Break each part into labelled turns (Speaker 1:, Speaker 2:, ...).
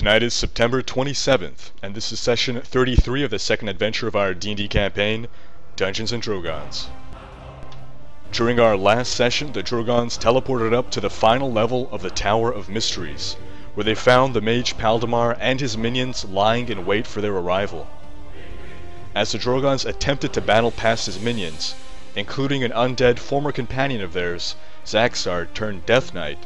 Speaker 1: Tonight is September 27th, and this is session 33 of the second adventure of our D&D campaign, Dungeons and Drogons. During our last session, the Drogons teleported up to the final level of the Tower of Mysteries, where they found the mage Paldemar and his minions lying in wait for their arrival. As the Drogons attempted to battle past his minions, including an undead former companion of theirs, Zaxxar turned Death Knight,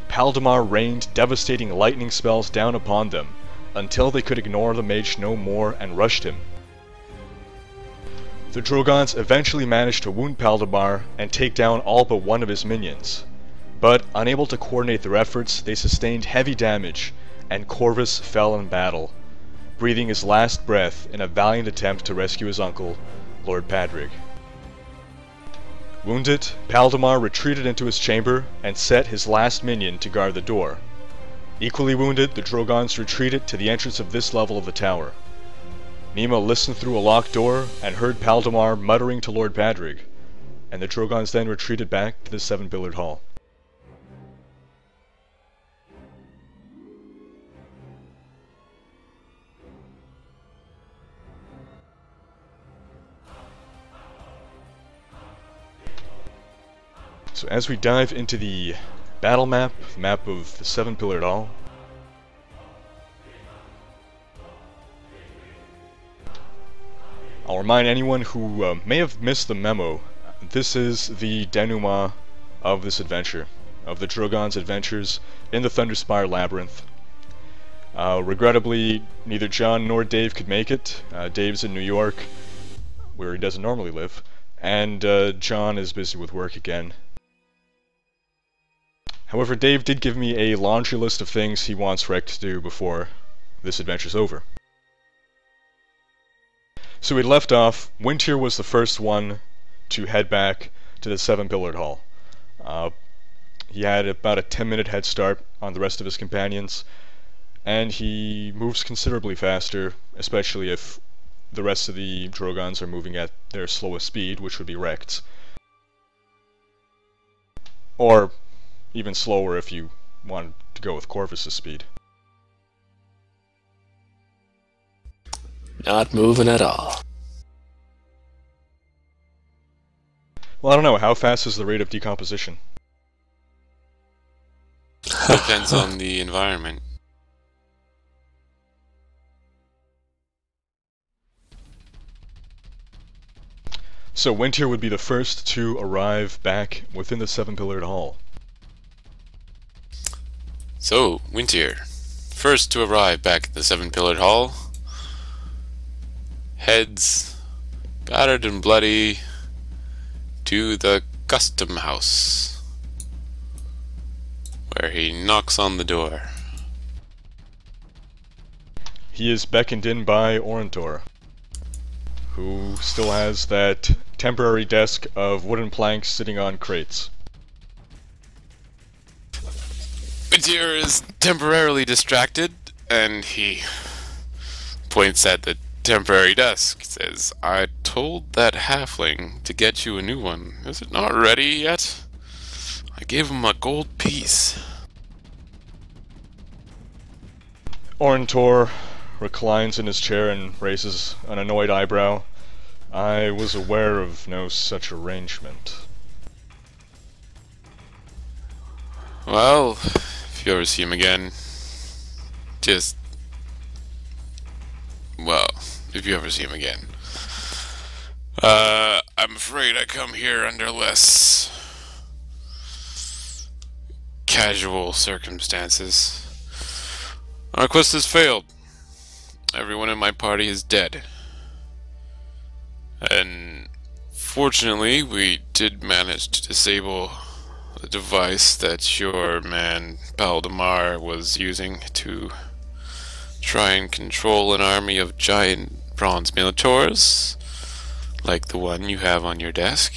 Speaker 1: Paldemar rained devastating lightning spells down upon them, until they could ignore the mage no more and rushed him. The Drogons eventually managed to wound Paldemar and take down all but one of his minions, but unable to coordinate their efforts, they sustained heavy damage, and Corvus fell in battle, breathing his last breath in a valiant attempt to rescue his uncle, Lord Padrig. Wounded, Paldemar retreated into his chamber and set his last minion to guard the door. Equally wounded, the Drogons retreated to the entrance of this level of the tower. Nima listened through a locked door and heard Paldemar muttering to Lord Padrig, and the Drogons then retreated back to the seven-pillared hall. So as we dive into the battle map of the seven-pillared hall, I'll remind anyone who may have missed the memo, this is the denouement of this adventure, of the Drogons' adventures in the Thunderspire labyrinth. Regrettably, neither John nor Dave could make it. Dave's in New York, where he doesn't normally live, and John is busy with work again. However, Dave did give me a laundry list of things he wants Rec to do before this adventure's over. So we left off, Wintier was the first one to head back to the seven-pillared hall. He had about a 10-minute head start on the rest of his companions, and he moves considerably faster, especially if the rest of the Drogons are moving at their slowest speed, which would be Rec's. Or even slower if you wanted to go with Corvus' speed.
Speaker 2: Not moving at all.
Speaker 1: Well, I don't know, how fast is the rate of decomposition?
Speaker 3: Depends on the environment.
Speaker 1: So Wintier would be the first to arrive back within the seven-pillared hall.
Speaker 3: So, Wintier, first to arrive back at the seven-pillared hall, heads battered and bloody to the custom house, where he knocks on the door.
Speaker 1: He is beckoned in by Orentor, who still has that temporary desk of wooden planks sitting on crates.
Speaker 3: Wintier is temporarily distracted, and he points at the temporary desk. Says, "I told that halfling to get you a new one. Is it not ready yet? I gave him a gold piece."
Speaker 1: Orentor reclines in his chair and raises an annoyed eyebrow. "I was aware of no such arrangement."
Speaker 3: Well, if you ever see him again, if you ever see him again, I'm afraid I come here under less casual circumstances. Our quest has failed. Everyone in my party is dead. And fortunately, we did manage to disable the device that your man Paldemar was using to try and control an army of giant bronze minotaurs, like the one you have on your desk,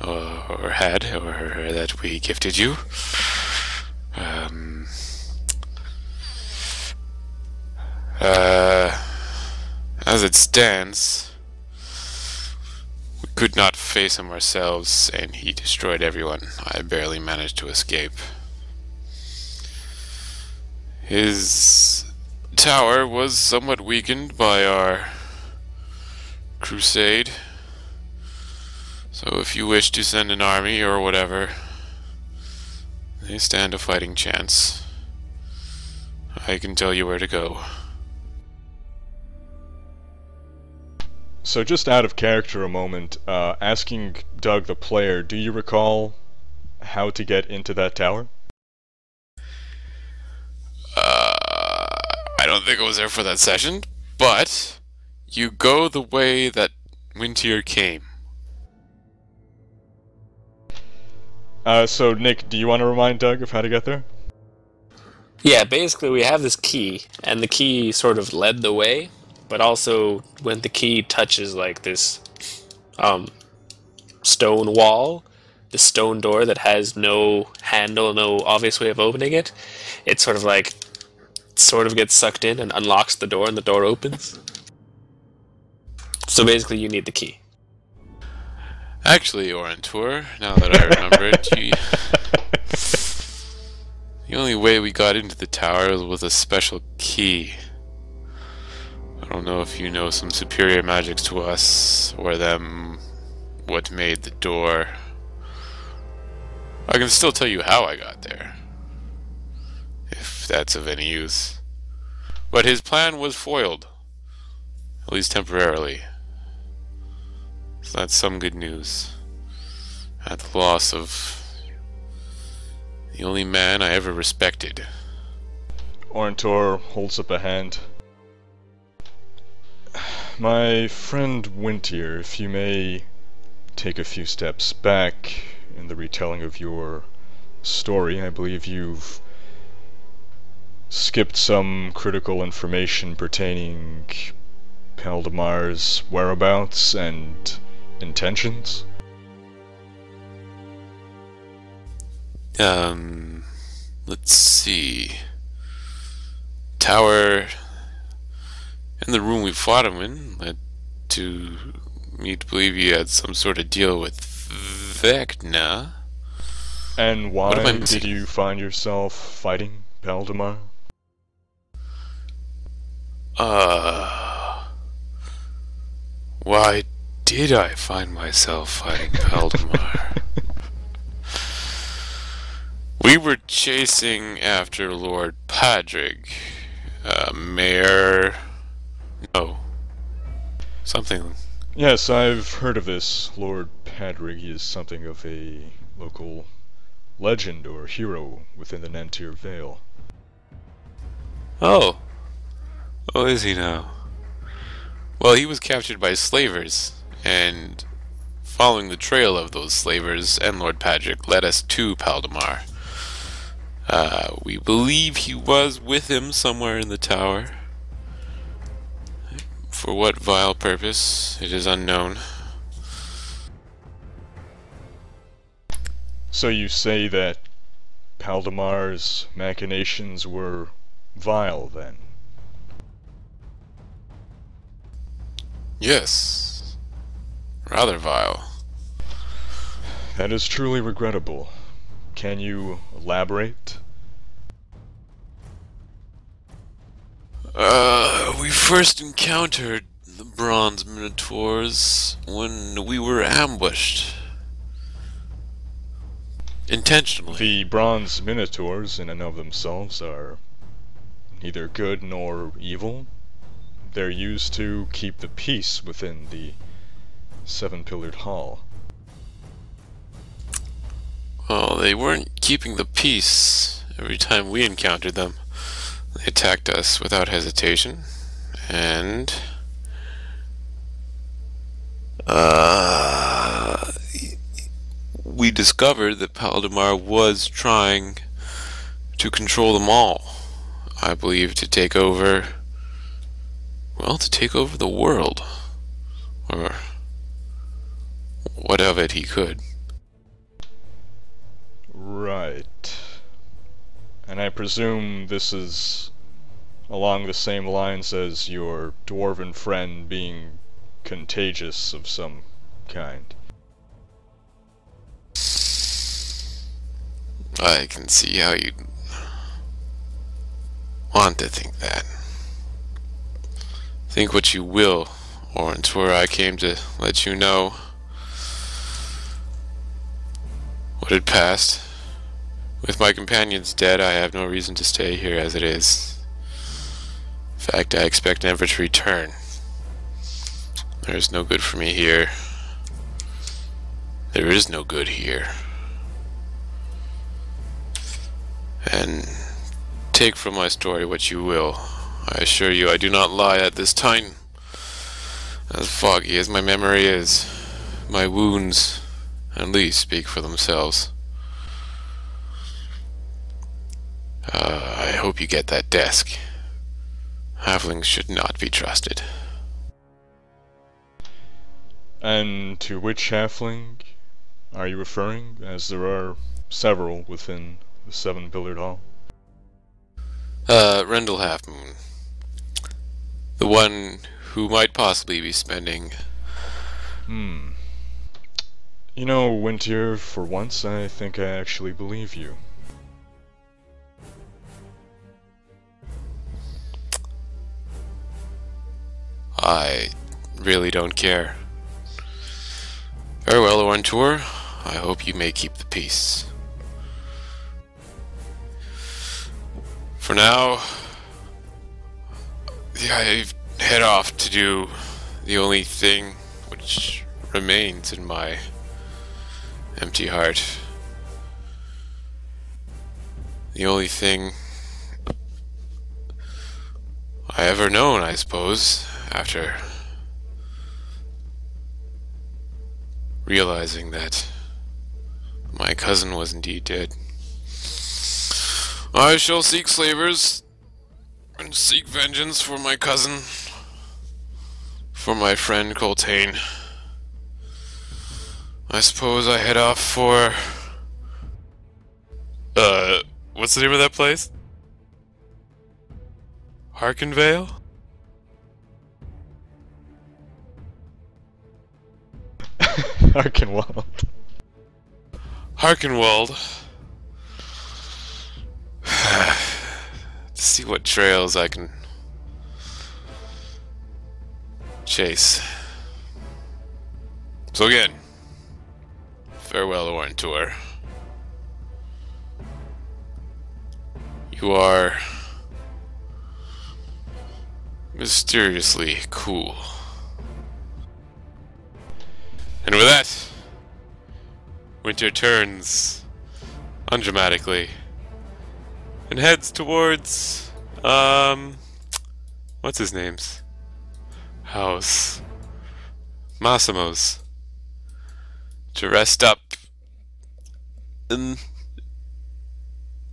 Speaker 3: or that we gifted you. As it stands, we could not face him ourselves, and he destroyed everyone. I barely managed to escape. His tower was somewhat weakened by our crusade. So if you wish to send an army or whatever, they stand a fighting chance. I can tell you where to go.
Speaker 1: So just out of character a moment, asking Doug the player, do you recall how to get into that tower?
Speaker 3: I don't think I was there for that session, but you go the way that Wintier came.
Speaker 1: So Nick, do you want to remind Doug of how to get there?
Speaker 2: Yeah, basically we have this key, and the key sort of led the way, but also when the key touches like this stone wall, the stone door that has no handle, no obvious way of opening it, it sort of gets sucked in and unlocks the door, and the door opens. So basically you need the key.
Speaker 3: Actually, Orantor, now that I remember it, the only way we got into the tower was with a special key. I don't know if you know some superior magics to us, or them, what made the door. I can still tell you how I got there, if that's of any use. But his plan was foiled, at least temporarily. So that's some good news. At the loss of the only man I ever respected.
Speaker 1: Orantor holds up a hand. My friend Wintier, if you may take a few steps back in the retelling of your story, I believe you've skipped some critical information pertaining Paldemar's whereabouts and intentions?
Speaker 3: Let's see. Tower and the room we fought him in led to me to believe he had some sort of deal with Vecna.
Speaker 1: And why did you find yourself fighting Paldemar?
Speaker 3: Why did I find myself fighting Paldemar? We were chasing after Lord Padrig, Mayor... No. Something.
Speaker 1: Yes, I've heard of this Lord Padrig. He is something of a local legend or hero within the Nantir Vale.
Speaker 3: Oh. Oh, is he now? Well, he was captured by slavers, and following the trail of those slavers and Lord Padrick led us to Paldemar. We believe he was with him somewhere in the tower. For what vile purpose, it is unknown.
Speaker 1: So you say that Paldemar's machinations were vile, then?
Speaker 3: Yes. Rather vile.
Speaker 1: That is truly regrettable. Can you elaborate?
Speaker 3: We first encountered the bronze minotaurs when we were ambushed. Intentionally.
Speaker 1: The bronze minotaurs in and of themselves are neither good nor evil. They're used to keep the peace within the seven-pillared hall.
Speaker 3: Well, they weren't keeping the peace every time we encountered them. They attacked us without hesitation, and we discovered that Paldemar was trying to control them all. I believe to take over, well, to take over the world, or what of it he could.
Speaker 1: Right. And I presume this is along the same lines as your dwarven friend being contagious of some kind.
Speaker 3: I can see how you'd want to think that. Think what you will, Orantor. I came to let you know what had passed. With my companions dead, I have no reason to stay here as it is. In fact, I expect never to return. There is no good for me here. There is no good here. And take from my story what you will. I assure you I do not lie at this time. As foggy as my memory is, my wounds at least speak for themselves. I hope you get that desk. Halflings should not be trusted.
Speaker 1: And to which halfling are you referring, as there are several within the seven-pillared hall?
Speaker 3: Rendell Halfmoon. The one who might possibly be spending...
Speaker 1: You know, Wintier, for once I think I actually believe you.
Speaker 3: I really don't care. Very well, Orantor. I hope you may keep the peace. For now, I head off to do the only thing which remains in my empty heart. The only thing I ever known, I suppose, after realizing that my cousin was indeed dead. I shall seek slavers and seek vengeance for my cousin, for my friend Coltane. I suppose I head off for... what's the name of that place? Harkenvale?
Speaker 1: Arkenwald.
Speaker 3: Harkenwald. To see what trails I can chase. So again, farewell, Orantor. You are mysteriously cool. And with that, Winter turns undramatically and heads towards what's his name's house, Massimo's, to rest up in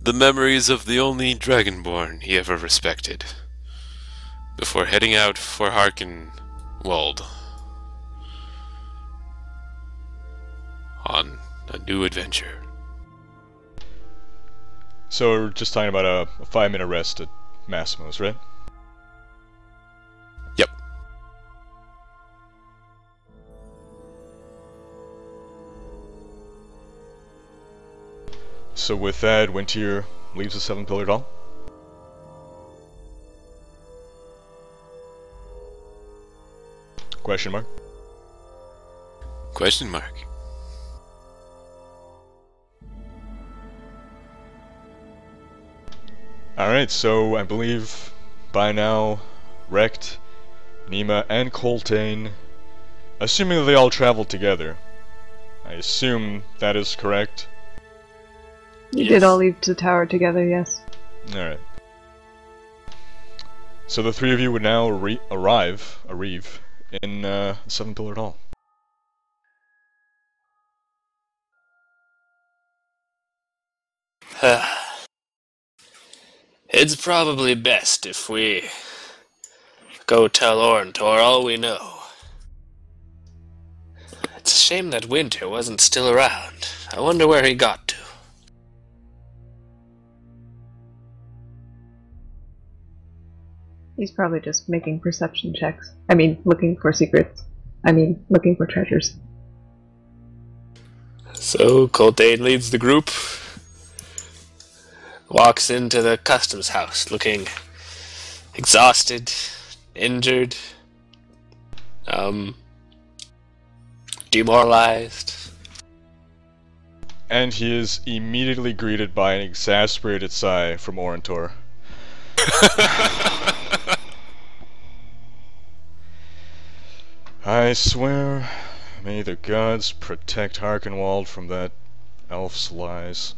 Speaker 3: the memories of the only dragonborn he ever respected, before heading out for Harkenwald on a new adventure.
Speaker 1: So we're just talking about a 5-minute rest at Massimo's, right?
Speaker 3: Yep.
Speaker 1: So with that, Wintier leaves the seven-pillared hall. Question mark?
Speaker 3: Question mark.
Speaker 1: Alright, so I believe by now, Rekt, Nima, and Coltane, assuming that they all traveled together, I assume that is correct?
Speaker 4: We did all leave the tower together, yes.
Speaker 1: Alright. So the three of you would now arrive in Seven-Pillared Hall.
Speaker 2: It's probably best if we go tell Orantor all we know. It's a shame that Winter wasn't still around. I wonder where he got to.
Speaker 4: He's probably just making perception checks. I mean, looking for secrets. I mean, looking for treasures.
Speaker 2: So, Coltane leads the group, walks into the customs house looking exhausted, injured, demoralized.
Speaker 1: And he is immediately greeted by an exasperated sigh from Orentor. I swear, may the gods protect Harkenwald from that elf's lies.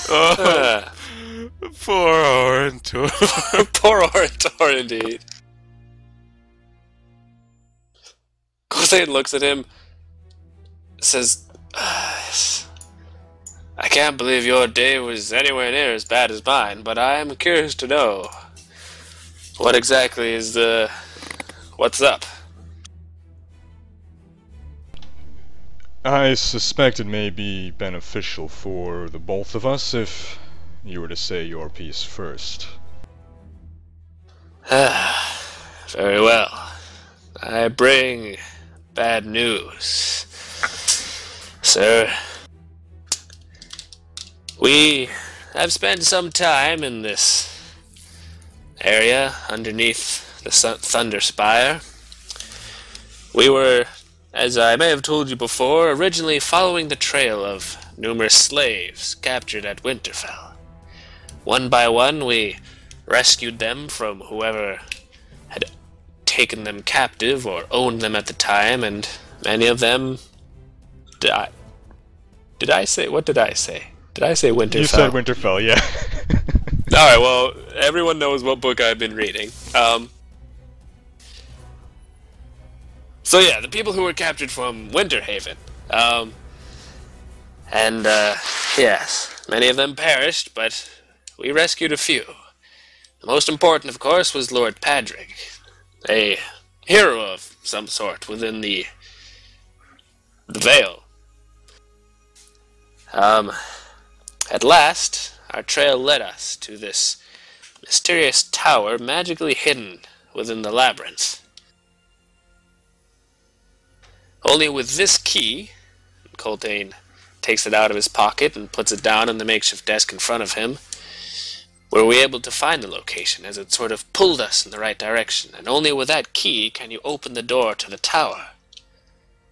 Speaker 3: Oh, poor Orentor.
Speaker 2: Poor Orentor, indeed. Gothain looks at him, says, I can't believe your day was anywhere near as bad as mine, but I am curious to know what exactly is what's up?
Speaker 1: I suspect it may be beneficial for the both of us if you were to say your piece first.
Speaker 2: Very well. I bring bad news, sir. We have spent some time in this area underneath the thunderspire. We were, as I may have told you before, originally following the trail of numerous slaves captured at Winterfell. One by one, we rescued them from whoever had taken them captive or owned them at the time, and many of them died. Did I say? What did I say? Did I say Winterfell?
Speaker 1: You said Winterfell, yeah.
Speaker 2: Alright, well, everyone knows what book I've been reading. So yeah, the people who were captured from Winterhaven. Yes, many of them perished, but we rescued a few. The most important, of course, was Lord Padrig, a hero of some sort within the Vale. At last, our trail led us to this mysterious tower magically hidden within the labyrinth. Only with this key, Coltane takes it out of his pocket and puts it down on the makeshift desk in front of him, were we able to find the location, as it sort of pulled us in the right direction, and only with that key can you open the door to the tower.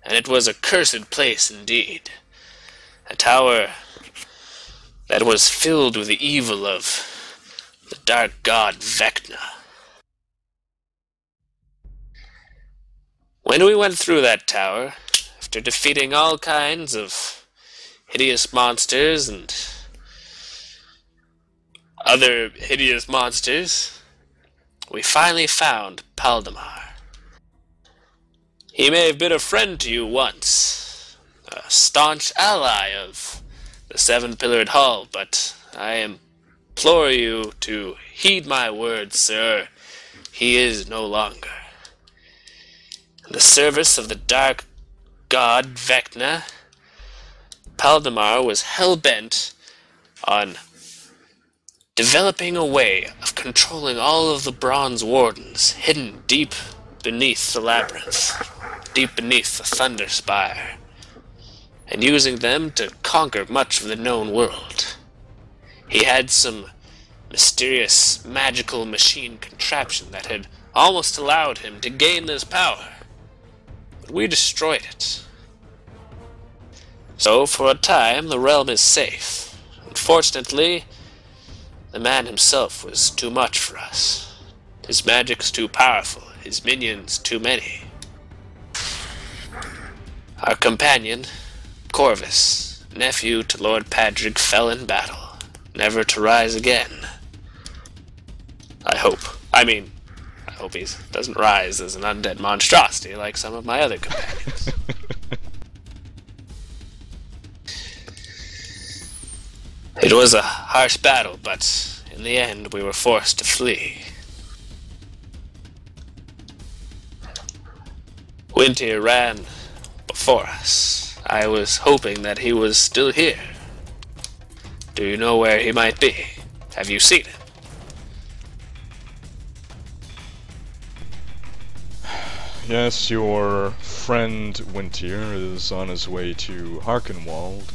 Speaker 2: And it was a cursed place indeed. A tower that was filled with the evil of the dark god Vecna. When we went through that tower, after defeating all kinds of hideous monsters and other hideous monsters, we finally found Paldemar. He may have been a friend to you once, a staunch ally of the Seven-Pillared Hall, but I implore you to heed my words, sir. He is no longer. In the service of the dark god Vecna, Paldemar was hell-bent on developing a way of controlling all of the Bronze Wardens hidden deep beneath the labyrinth, deep beneath the thunderspire, and using them to conquer much of the known world. He had some mysterious magical machine contraption that had almost allowed him to gain this power, but we destroyed it. So, for a time, the realm is safe. Unfortunately, the man himself was too much for us. His magic's too powerful, his minions too many. Our companion, Corvus, nephew to Lord Padrig, fell in battle, never to rise again. I hope he doesn't rise as an undead monstrosity like some of my other companions. It was a harsh battle, but in the end we were forced to flee. Winter ran before us. I was hoping that he was still here. Do you know where he might be? Have you seen him?
Speaker 1: Yes, your friend Wintier is on his way to Harkenwald.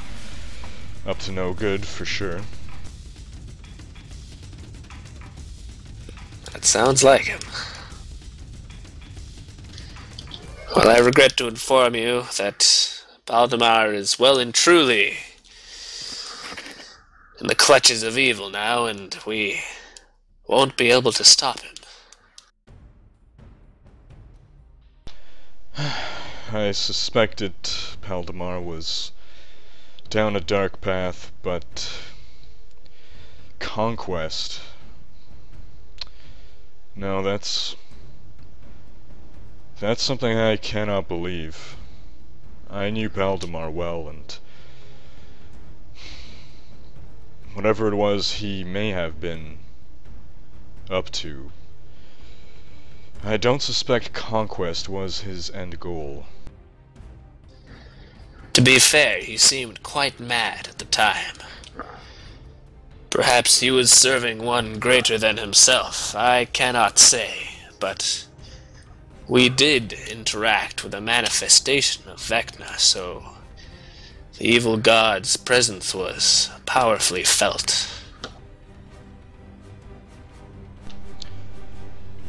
Speaker 1: up to no good for sure.
Speaker 2: That sounds like him. Well, I regret to inform you that Baldemar is well and truly in the clutches of evil now, and we won't be able to stop him.
Speaker 1: I suspected Baldemar was down a dark path, but conquest. No, that's something I cannot believe. I knew Baldemar well, and whatever it was he may have been up to, I don't suspect conquest was his end goal.
Speaker 2: To be fair, he seemed quite mad at the time. Perhaps he was serving one greater than himself, I cannot say, but we did interact with a manifestation of Vecna, so the evil god's presence was powerfully felt.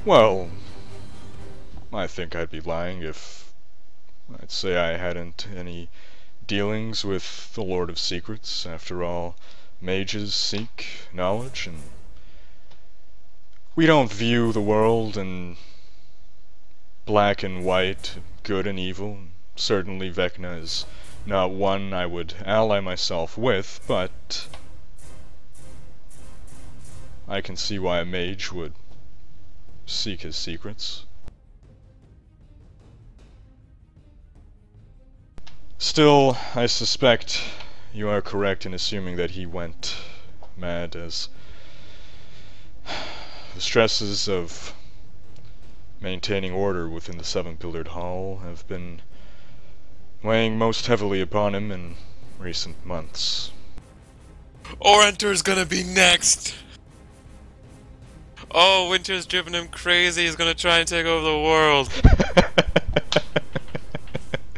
Speaker 1: Well, I think I'd be lying if I'd say I hadn't any dealings with the Lord of Secrets. After all, mages seek knowledge, and we don't view the world in black and white, good and evil. Certainly Vecna is not one I would ally myself with, but I can see why a mage would seek his secrets. Still, I suspect you are correct in assuming that he went mad, as the stresses of maintaining order within the seven-pillared hall have been weighing most heavily upon him in recent months.
Speaker 3: Orenter's gonna be next! Oh, Winter's driven him crazy, he's gonna try and take over the world.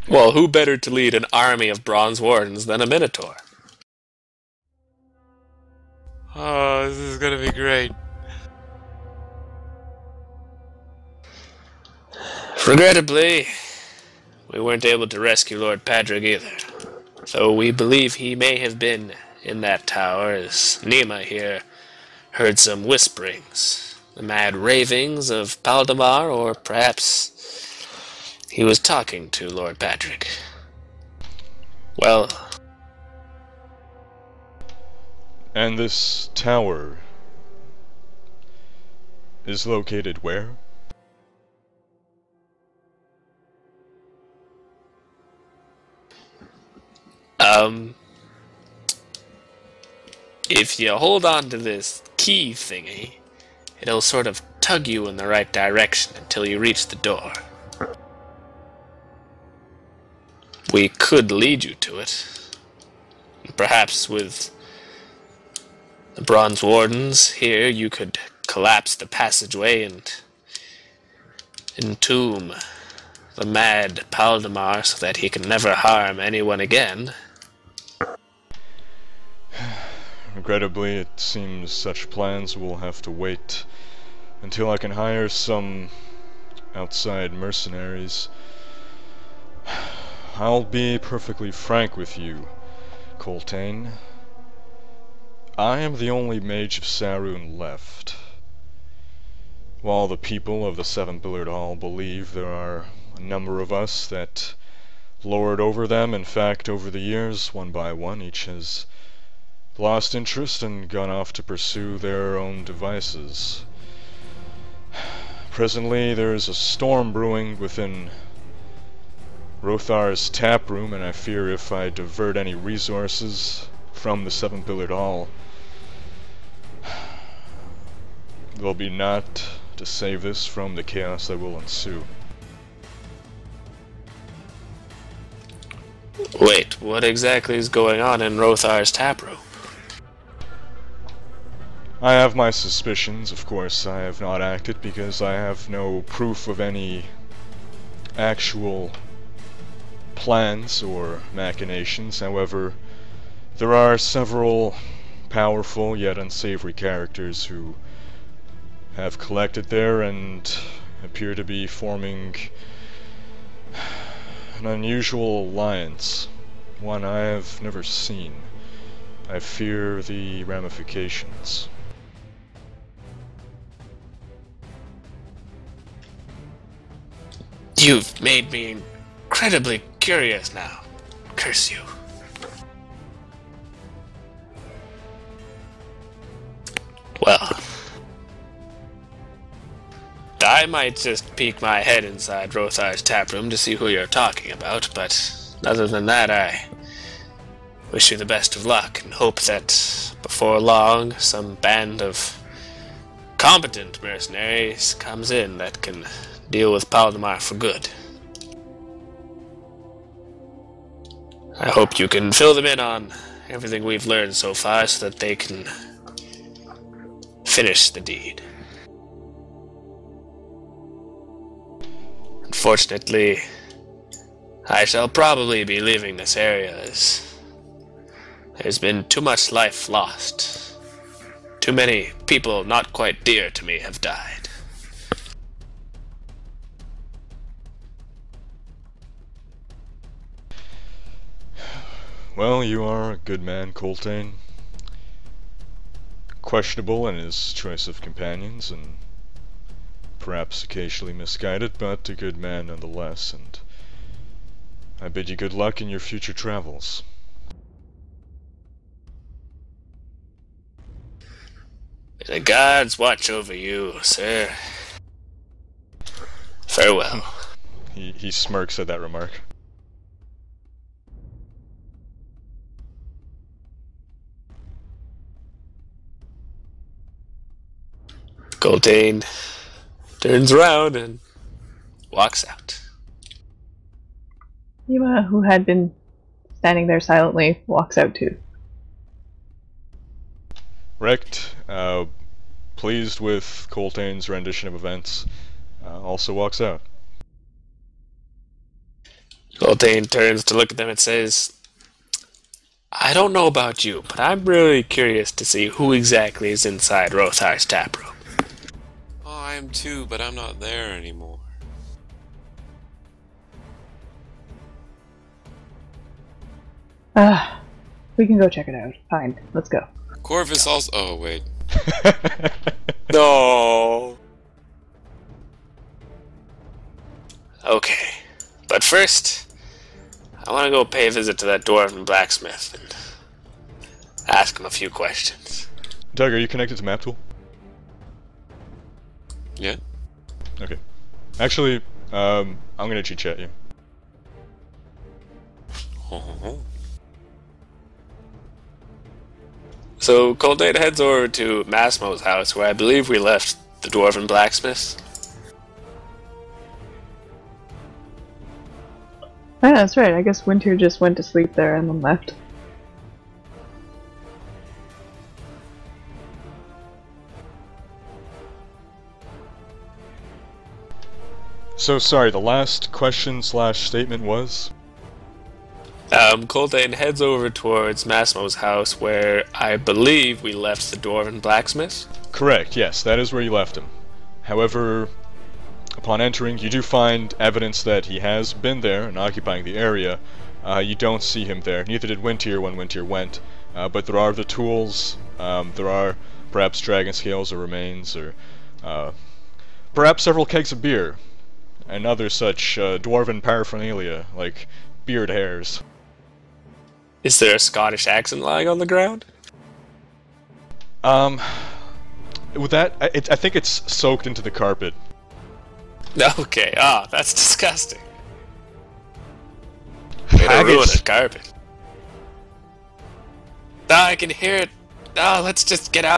Speaker 2: Well, who better to lead an army of Bronze Wardens than a Minotaur?
Speaker 3: Oh, this is gonna be great.
Speaker 2: Regrettably, we weren't able to rescue Lord Patrick either, though we believe he may have been in that tower, as Nima here heard some whisperings, the mad ravings of Baldemar, or perhaps he was talking to Lord Patrick. Well...
Speaker 1: And this tower is located where?
Speaker 2: If you hold on to this key thingy, it'll sort of tug you in the right direction until you reach the door. We could lead you to it. Perhaps with the Bronze Wardens here, you could collapse the passageway and entomb the mad Baldemar so that he can never harm anyone again.
Speaker 1: Regrettably, it seems such plans will have to wait until I can hire some outside mercenaries. I'll be perfectly frank with you, Coltane. I am the only mage of Sarun left. While the people of the Seven-Pillared Hall believe there are a number of us that lord over them, in fact, over the years, one by one, each has lost interest and gone off to pursue their own devices. Presently, there is a storm brewing within Rothar's tap room, and I fear if I divert any resources from the Seven-Pillared Hall, there'll be naught to save this from the chaos that will ensue.
Speaker 2: Wait, what exactly is going on in Rothar's taproom?
Speaker 1: I have my suspicions, of course. I have not acted because I have no proof of any actual plans or machinations. However, There are several powerful yet unsavory characters who have collected there and appear to be forming an unusual alliance, one I have never seen. I fear the ramifications.
Speaker 2: You've made me incredibly curious now. Curse you. Well, I might just peek my head inside Rothar's taproom to see who you're talking about, but other than that, I wish you the best of luck and hope that before long some band of competent mercenaries comes in that can deal with Paldemar for good. I hope you can fill them in on everything we've learned so far so that they can finish the deed. Unfortunately, I shall probably be leaving this area as there's been too much life lost. Too many people not quite dear to me have died.
Speaker 1: Well, you are a good man, Coltane. Questionable in his choice of companions, and perhaps occasionally misguided, but a good man nonetheless, and I bid you good luck in your future travels.
Speaker 2: May the gods watch over you, sir. Farewell.
Speaker 1: He smirks at that remark.
Speaker 2: Coltane turns around and walks out.
Speaker 4: Yuma, who had been standing there silently, walks out too.
Speaker 1: Rekt, pleased with Coltane's rendition of events, also walks out.
Speaker 2: Coltane turns to look at them and says, I don't know about you, but I'm really curious to see who exactly is inside Rothar's taproom.
Speaker 3: Oh, I am too, but I'm not there anymore.
Speaker 4: We can go check it out. Fine, let's go.
Speaker 3: Corvus also. Oh, wait.
Speaker 2: No. Okay, but first, I want to go pay a visit to that dwarven blacksmith and ask him a few questions.
Speaker 1: Doug, are you connected to maptool?
Speaker 3: Yeah?
Speaker 1: Okay. Actually, I'm gonna cheat chat you.
Speaker 3: Oh.
Speaker 2: So Coltane heads over to Massimo's house, where I believe we left the dwarven blacksmith.
Speaker 4: Oh, yeah, that's right. I guess Winter just went to sleep there and then left.
Speaker 1: So sorry, the last question slash statement was?
Speaker 2: Coltane heads over towards Massimo's house, where I believe we left the dwarven blacksmith.
Speaker 1: Correct, yes, that is where you left him. However, upon entering, you do find evidence that he has been there and occupying the area. You don't see him there. Neither did Wintier when Wintier went. But there are the tools, there are perhaps dragon scales or remains, or perhaps several kegs of beer, and other such dwarven paraphernalia, like beard hairs.
Speaker 2: Is there a Scottish accent lying on the ground?
Speaker 1: With that, I think it's soaked into the carpet.
Speaker 2: Okay, that's disgusting. Way to ruin a carpet. I can hear it. Let's just get out.